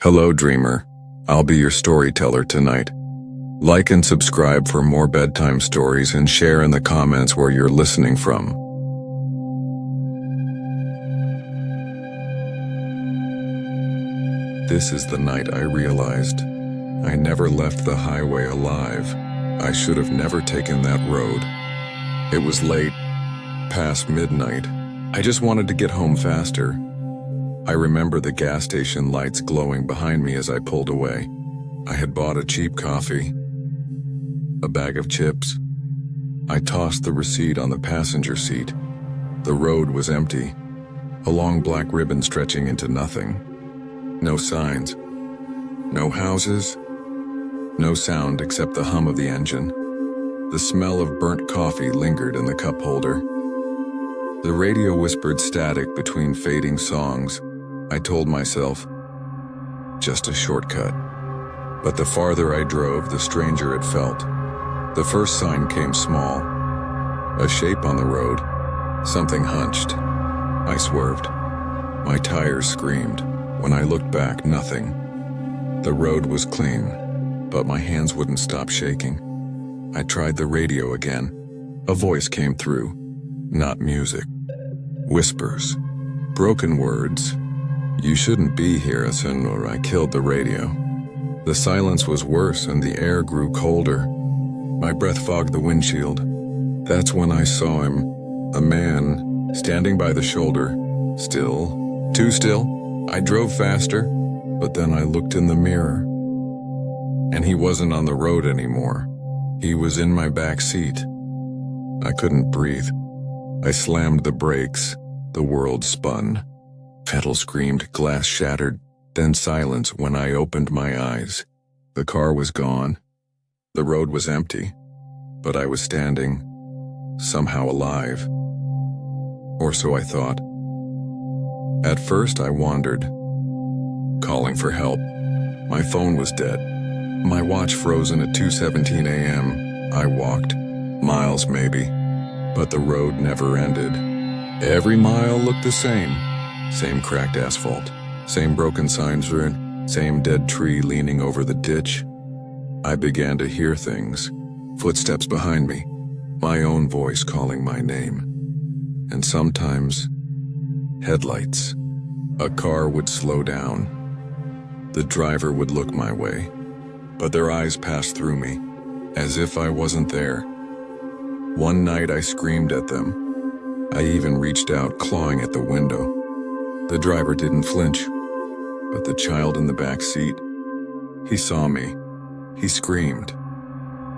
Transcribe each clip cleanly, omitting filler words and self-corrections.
Hello, dreamer. I'll be your storyteller tonight. Like and subscribe for more bedtime stories and share in the comments where you're listening from. This is the night I realized I never left the highway alive. I should have never taken that road. It was late, past midnight. I just wanted to get home faster. I remember the gas station lights glowing behind me as I pulled away. I had bought a cheap coffee, a bag of chips. I tossed the receipt on the passenger seat. The road was empty, a long black ribbon stretching into nothing. No signs, no houses, no sound except the hum of the engine. The smell of burnt coffee lingered in the cup holder. The radio whispered static between fading songs. I told myself, just a shortcut. But the farther I drove, the stranger it felt. The first sign came small, a shape on the road, something hunched. I swerved. My tires screamed. When I looked back, nothing. The road was clean, but my hands wouldn't stop shaking. I tried the radio again. A voice came through, not music. Whispers, broken words. You shouldn't be here, son, or I killed the radio. The silence was worse and the air grew colder. My breath fogged the windshield. That's when I saw him, a man, standing by the shoulder. Still, too still. I drove faster, but then I looked in the mirror. And he wasn't on the road anymore. He was in my back seat. I couldn't breathe. I slammed the brakes. The world spun. Pedal screamed, glass shattered, then silence when I opened my eyes. The car was gone. The road was empty, but I was standing, somehow alive. Or so I thought. At first I wandered, calling for help. My phone was dead. My watch frozen at 2:17 a.m. I walked, miles maybe, but the road never ended. Every mile looked the same. Same cracked asphalt, same broken signs, same dead tree leaning over the ditch. I began to hear things, footsteps behind me, my own voice calling my name. And sometimes, headlights. A car would slow down. The driver would look my way, but their eyes passed through me, as if I wasn't there. One night I screamed at them. I even reached out, clawing at the window. The driver didn't flinch, but the child in the back seat, he saw me. He screamed,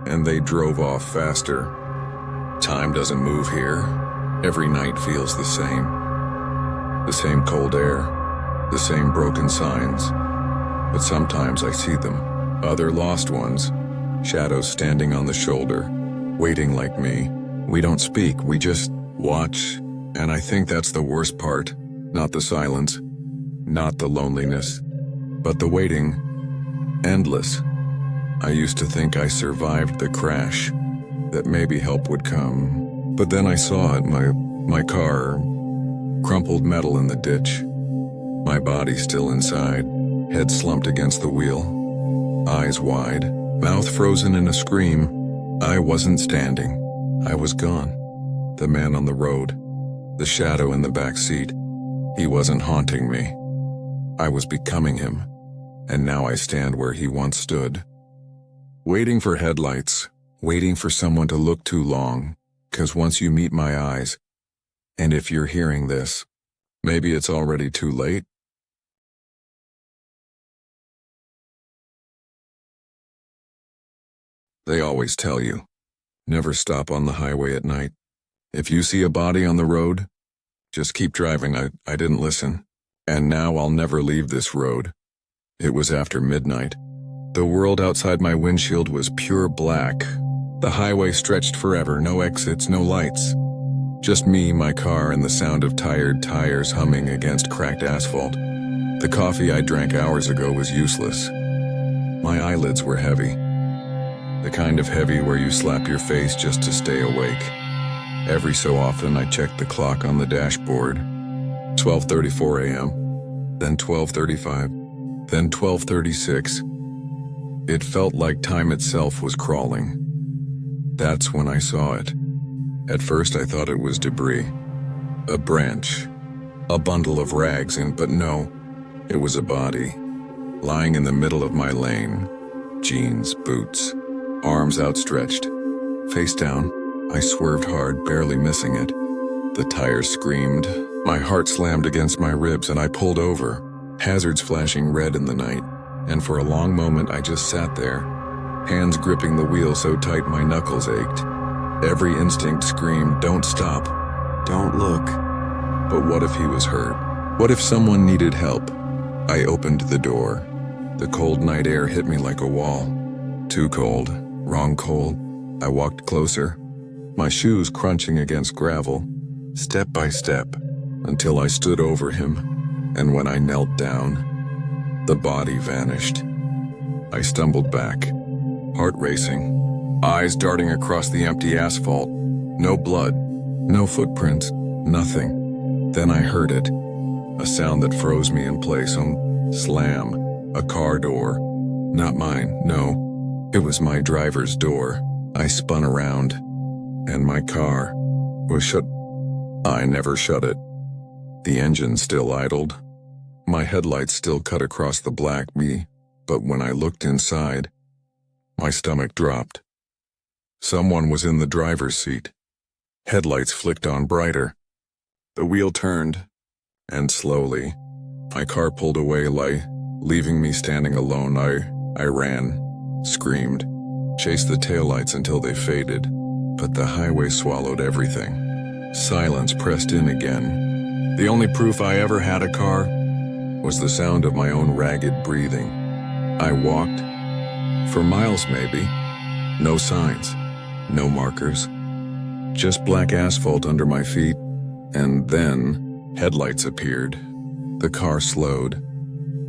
and they drove off faster. Time doesn't move here. Every night feels the same. The same cold air, the same broken signs. But sometimes I see them, other lost ones, shadows standing on the shoulder, waiting like me. We don't speak, we just watch, and I think that's the worst part. Not the silence, not the loneliness, but the waiting, endless. I used to think I survived the crash, that maybe help would come. But then I saw it, my car, crumpled metal in the ditch. My body still inside, head slumped against the wheel, eyes wide, mouth frozen in a scream. I wasn't standing, I was gone. The man on the road, the shadow in the back seat. He wasn't haunting me. I was becoming him, and now I stand where he once stood. Waiting for headlights, waiting for someone to look too long, 'cause once you meet my eyes, and if you're hearing this, maybe it's already too late. They always tell you, never stop on the highway at night. If you see a body on the road, just keep driving. I didn't listen. And now I'll never leave this road. It was after midnight. The world outside my windshield was pure black. The highway stretched forever, no exits, no lights. Just me, my car, and the sound of tired tires humming against cracked asphalt. The coffee I drank hours ago was useless. My eyelids were heavy. The kind of heavy where you slap your face just to stay awake. Every so often I checked the clock on the dashboard. 12:34 a.m., then 12:35, Then 12:36. It felt like time itself was crawling. That's when I saw it. At first I thought it was debris. A branch. A bundle of rags, but no. It was a body. Lying in the middle of my lane. Jeans, boots, arms outstretched. Face down, I swerved hard, barely missing it. The tires screamed. My heart slammed against my ribs and I pulled over, hazards flashing red in the night. And for a long moment I just sat there, hands gripping the wheel so tight my knuckles ached. Every instinct screamed, don't stop, don't look. But what if he was hurt? What if someone needed help? I opened the door. The cold night air hit me like a wall. Too cold, wrong cold. I walked closer, my shoes crunching against gravel, step by step, until I stood over him, and when I knelt down, the body vanished. I stumbled back, heart racing, eyes darting across the empty asphalt. No blood, no footprints, nothing. Then I heard it, a sound that froze me in place. Slam, a car door. Not mine, no. It was my driver's door. I spun around, and my car was shut. I never shut it. The engine still idled. My headlights still cut across the black me, but when I looked inside, my stomach dropped. Someone was in the driver's seat. Headlights flicked on brighter. The wheel turned, and slowly, my car pulled away, leaving me standing alone. I ran, screamed, chased the taillights until they faded, but the highway swallowed everything. Silence pressed in again. The only proof I ever had a car was the sound of my own ragged breathing. I walked, for miles maybe, no signs, no markers, just black asphalt under my feet, and then headlights appeared. The car slowed,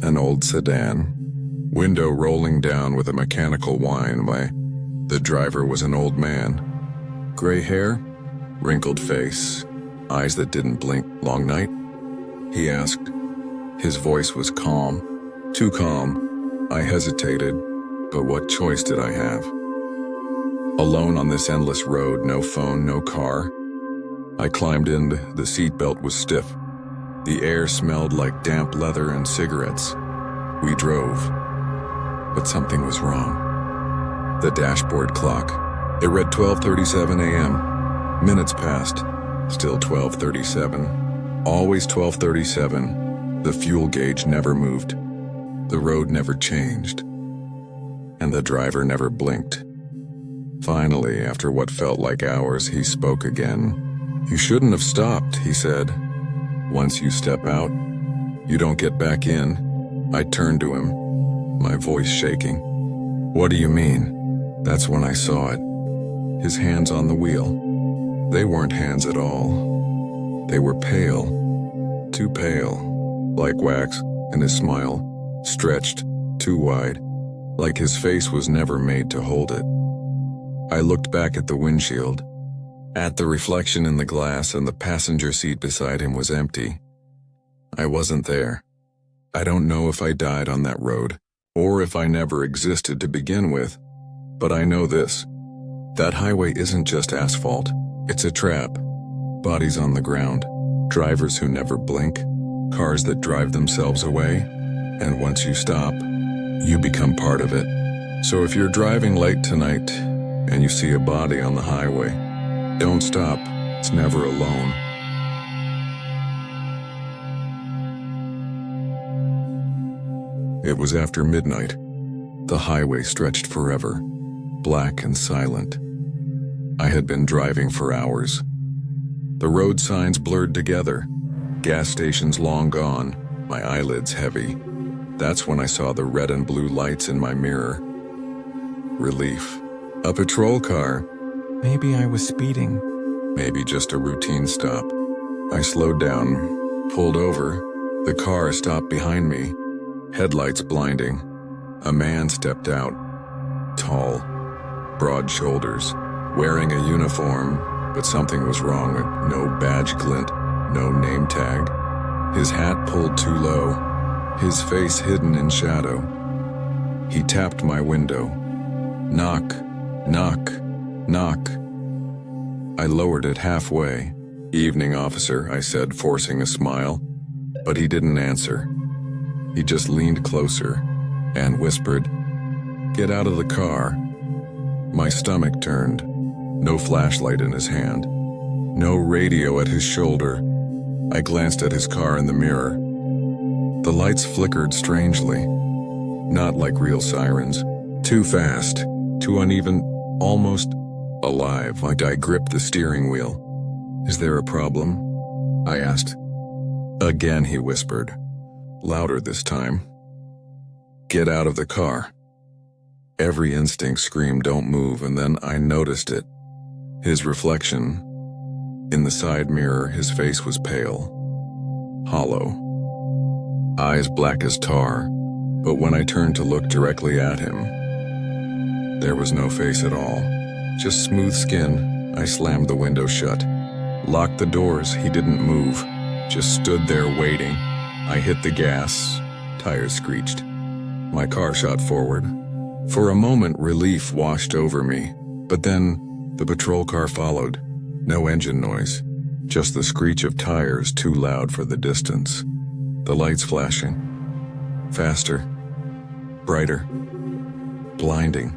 an old sedan, window rolling down with a mechanical whine. The driver was an old man. Gray hair, wrinkled face, eyes that didn't blink. Long night? He asked. His voice was calm, too calm. I hesitated, but what choice did I have? Alone on this endless road, no phone, no car. I climbed in, the seatbelt was stiff. The air smelled like damp leather and cigarettes. We drove, but something was wrong. The dashboard clock, it read 12:37 a.m. Minutes passed, still 12:37. Always 12:37. The fuel gauge never moved. The road never changed. And the driver never blinked. Finally, after what felt like hours, he spoke again. "You shouldn't have stopped," he said. "Once you step out, you don't get back in." I turned to him, my voice shaking. "What do you mean?" That's when I saw it. His hands on the wheel. They weren't hands at all. They were pale, too pale, like wax, and his smile, stretched, too wide, like his face was never made to hold it. I looked back at the windshield, at the reflection in the glass, and the passenger seat beside him was empty. I wasn't there. I don't know if I died on that road, or if I never existed to begin with, but I know this. That highway isn't just asphalt, it's a trap. Bodies on the ground, drivers who never blink, cars that drive themselves away, and once you stop, you become part of it. So if you're driving late tonight, and you see a body on the highway, don't stop, it's never alone. It was after midnight. The highway stretched forever, black and silent. I had been driving for hours. The road signs blurred together, gas stations long gone, my eyelids heavy. That's when I saw the red and blue lights in my mirror. Relief. A patrol car. Maybe I was speeding. Maybe just a routine stop. I slowed down, pulled over. The car stopped behind me, headlights blinding. A man stepped out, tall, broad shoulders, wearing a uniform, but something was wrong. No badge glint, no name tag. His hat pulled too low, his face hidden in shadow. He tapped my window. Knock, knock, knock. I lowered it halfway. "Evening, officer," I said, forcing a smile. But he didn't answer. He just leaned closer and whispered, "Get out of the car." My stomach turned. No flashlight in his hand. No radio at his shoulder. I glanced at his car in the mirror. The lights flickered strangely. Not like real sirens. Too fast, too uneven, almost alive, like I gripped the steering wheel. "Is there a problem?" I asked. Again he whispered, louder this time. "Get out of the car." Every instinct screamed, "Don't move," and then I noticed it. His reflection. In the side mirror, his face was pale, hollow, eyes black as tar, but when I turned to look directly at him, there was no face at all, just smooth skin. I slammed the window shut, locked the doors. He didn't move, just stood there waiting. I hit the gas, tires screeched. My car shot forward. For a moment, relief washed over me, but then the patrol car followed. No engine noise, just the screech of tires too loud for the distance. The lights flashing. Faster. Brighter. Blinding.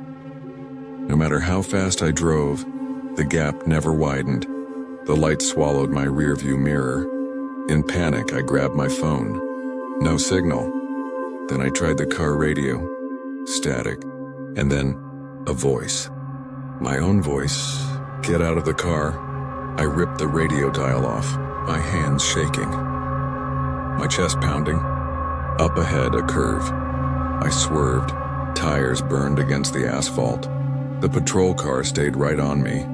No matter how fast I drove, the gap never widened. The light swallowed my rearview mirror. In panic, I grabbed my phone. No signal. Then I tried the car radio. Static. And then, a voice. My own voice. "Get out of the car." I ripped the radio dial off, my hands shaking. My chest pounding. Up ahead, a curve. I swerved. Tires burned against the asphalt. The patrol car stayed right on me.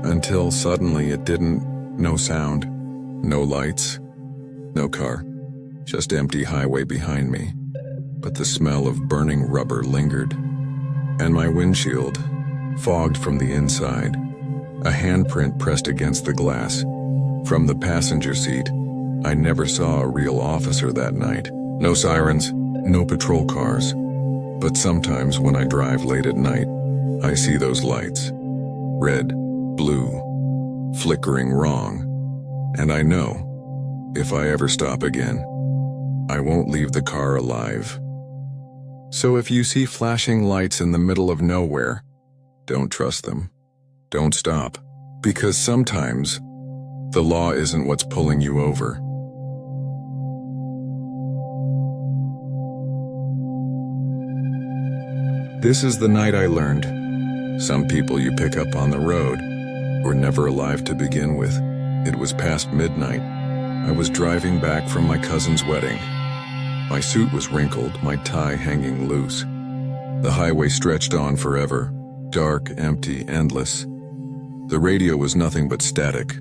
Until suddenly it didn't. No sound. No lights. No car. Just empty highway behind me. But the smell of burning rubber lingered. And my windshield, fogged from the inside. A handprint pressed against the glass. From the passenger seat, I never saw a real officer that night. No sirens, no patrol cars. But sometimes when I drive late at night, I see those lights. Red, blue, flickering wrong. And I know, if I ever stop again, I won't leave the car alive. So if you see flashing lights in the middle of nowhere, don't trust them. Don't stop. Because sometimes, the law isn't what's pulling you over. This is the night I learned. Some people you pick up on the road were never alive to begin with. It was past midnight. I was driving back from my cousin's wedding. My suit was wrinkled, my tie hanging loose. The highway stretched on forever, dark, empty, endless. The radio was nothing but static.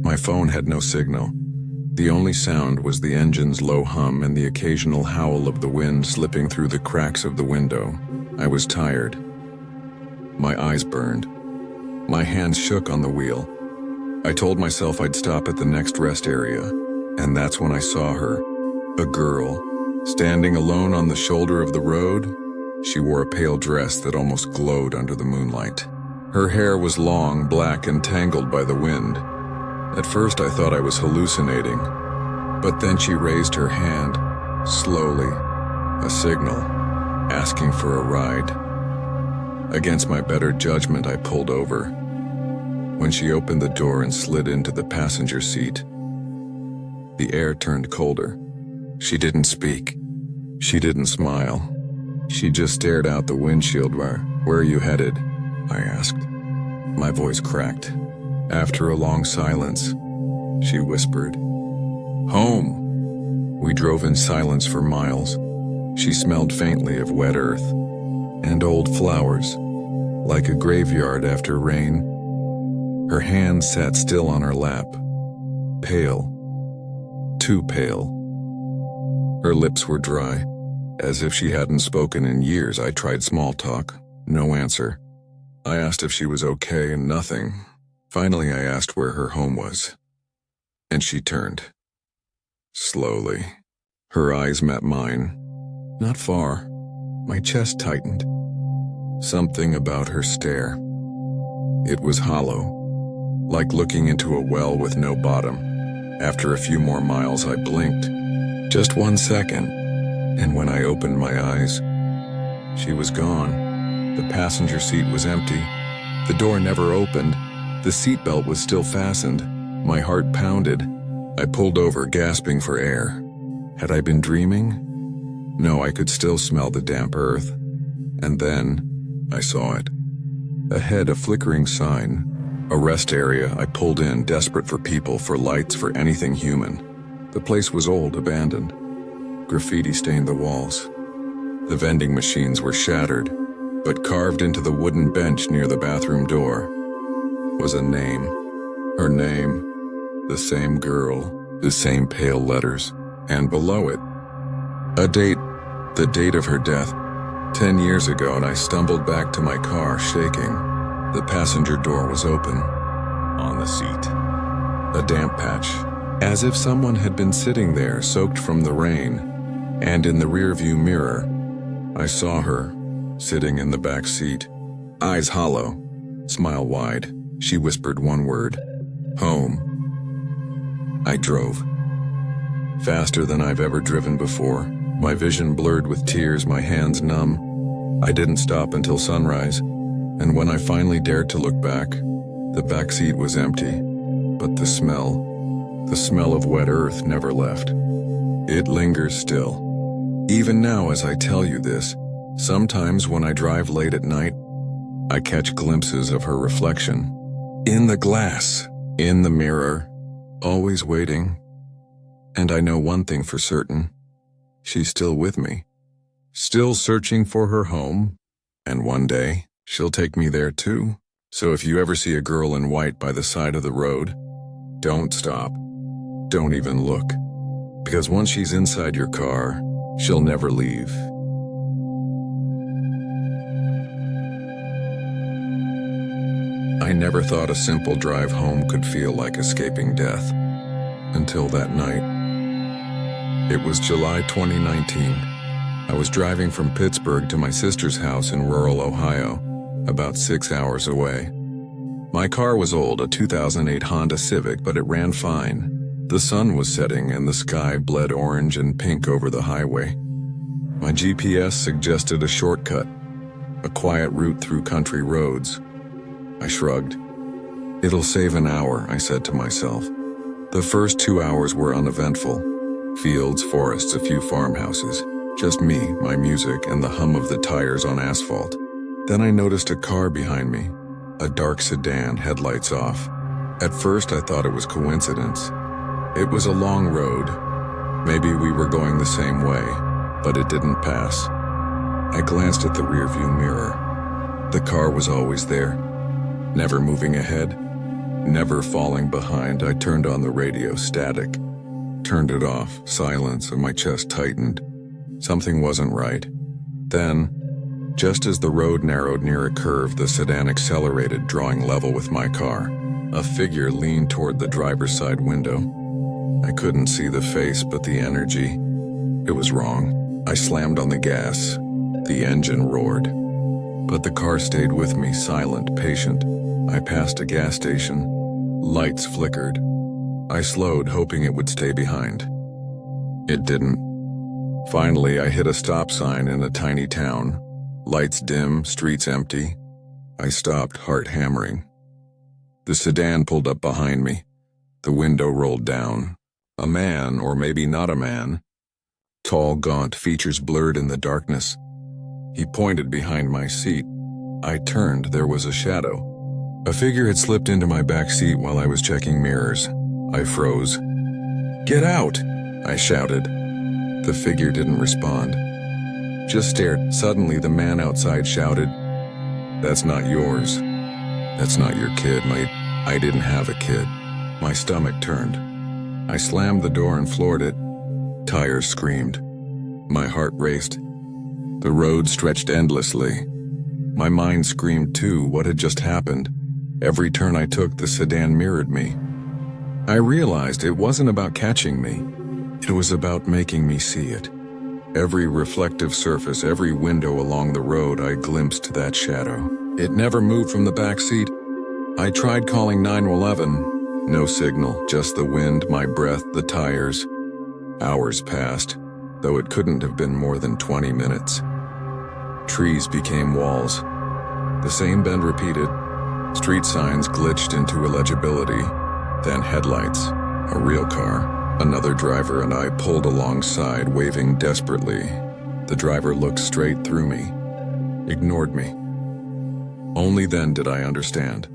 My phone had no signal. The only sound was the engine's low hum and the occasional howl of the wind slipping through the cracks of the window. I was tired. My eyes burned. My hands shook on the wheel. I told myself I'd stop at the next rest area, and that's when I saw her. A girl, standing alone on the shoulder of the road. She wore a pale dress that almost glowed under the moonlight. Her hair was long, black, and tangled by the wind. At first I thought I was hallucinating, but then she raised her hand, slowly, a signal, asking for a ride. Against my better judgment, I pulled over. When she opened the door and slid into the passenger seat, the air turned colder. She didn't speak. She didn't smile. She just stared out the windshield. Where are you headed?" I asked. My voice cracked. After a long silence, she whispered, "Home." We drove in silence for miles. She smelled faintly of wet earth and old flowers, like a graveyard after rain. Her hand sat still on her lap, pale, too pale. Her lips were dry, as if she hadn't spoken in years. I tried small talk, no answer. I asked if she was okay, and nothing. Finally, I asked where her home was, and she turned. Slowly, Her eyes met mine. Not far. My chest tightened. Something about her stare. It was hollow, like looking into a well with no bottom. After a few more miles, I blinked. Just 1 second, and when I opened my eyes, she was gone. The passenger seat was empty. The door never opened. The seatbelt was still fastened. My heart pounded. I pulled over, gasping for air. Had I been dreaming? No, I could still smell the damp earth. And then, I saw it. Ahead, a flickering sign. A rest area. I pulled in, desperate for people, for lights, for anything human. The place was old, abandoned. Graffiti stained the walls. The vending machines were shattered, but carved into the wooden bench near the bathroom door was a name. Her name, the same girl, the same pale letters, and below it, a date, the date of her death, 10 years ago, and I stumbled back to my car, shaking. The passenger door was open. On the seat, a damp patch, as if someone had been sitting there, soaked from the rain. And in the rearview mirror, I saw her, sitting in the back seat, eyes hollow, smile wide. She whispered one word, home. I drove. Faster than I've ever driven before, my vision blurred with tears, my hands numb. I didn't stop until sunrise, and when I finally dared to look back, the back seat was empty, but the smell of wet earth never left. It lingers still. Even now as I tell you this, sometimes when I drive late at night, I catch glimpses of her reflection. In the glass, in the mirror, always waiting. And I know one thing for certain. She's still with me. Still searching for her home. And one day, she'll take me there too. So if you ever see a girl in white by the side of the road, don't stop. Don't even look. Because once she's inside your car, she'll never leave. I never thought a simple drive home could feel like escaping death. Until that night. It was July 2019. I was driving from Pittsburgh to my sister's house in rural Ohio, about 6 hours away. My car was old, a 2008 Honda Civic, but it ran fine. The sun was setting and the sky bled orange and pink over the highway. My GPS suggested a shortcut, a quiet route through country roads. I shrugged. It'll save an hour, I said to myself. The first 2 hours were uneventful. Fields, forests, a few farmhouses. Just me, my music, and the hum of the tires on asphalt. Then I noticed a car behind me, a dark sedan, headlights off. At first I thought it was coincidence. It was a long road. Maybe we were going the same way, but it didn't pass. I glanced at the rearview mirror. The car was always there, never moving ahead, never falling behind. I turned on the radio, static. Turned it off, silence, and my chest tightened. Something wasn't right. Then, just as the road narrowed near a curve, the sedan accelerated, drawing level with my car. A figure leaned toward the driver's side window. I couldn't see the face, but the energy. It was wrong. I slammed on the gas. The engine roared. But the car stayed with me, silent, patient. I passed a gas station. Lights flickered. I slowed, hoping it would stay behind. It didn't. Finally, I hit a stop sign in a tiny town. Lights dim, streets empty. I stopped, heart hammering. The sedan pulled up behind me. The window rolled down. A man, or maybe not a man. Tall, gaunt, features blurred in the darkness. He pointed behind my seat. I turned. There was a shadow. A figure had slipped into my back seat while I was checking mirrors. I froze. "Get out!" I shouted. The figure didn't respond. Just stared. Suddenly, the man outside shouted, "That's not yours. That's not your kid, mate." I didn't have a kid. My stomach turned. I slammed the door and floored it. Tires screamed. My heart raced. The road stretched endlessly. My mind screamed too. What had just happened? Every turn I took, the sedan mirrored me. I realized it wasn't about catching me. It was about making me see it. Every reflective surface, every window along the road, I glimpsed that shadow. It never moved from the back seat. I tried calling 911. No signal, just the wind, my breath, the tires. Hours passed, though it couldn't have been more than 20 minutes. Trees became walls. The same bend repeated. Street signs glitched into illegibility. Then headlights. A real car. Another driver and I pulled alongside, waving desperately. The driver looked straight through me. Ignored me. Only then did I understand.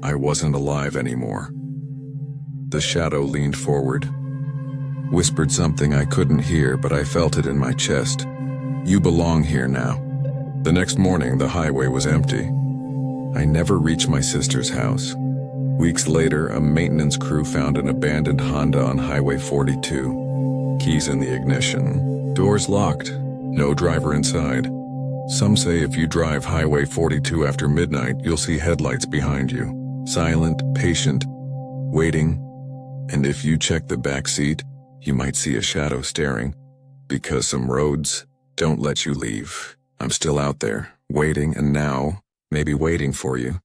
I wasn't alive anymore. The shadow leaned forward. Whispered something I couldn't hear, but I felt it in my chest. You belong here now. The next morning, the highway was empty. I never reached my sister's house. Weeks later, a maintenance crew found an abandoned Honda on Highway 42. Keys in the ignition. Doors locked. No driver inside. Some say if you drive Highway 42 after midnight, you'll see headlights behind you. Silent, patient, waiting. And if you check the back seat, you might see a shadow staring. Because some roads don't let you leave. I'm still out there, waiting, and now, maybe waiting for you.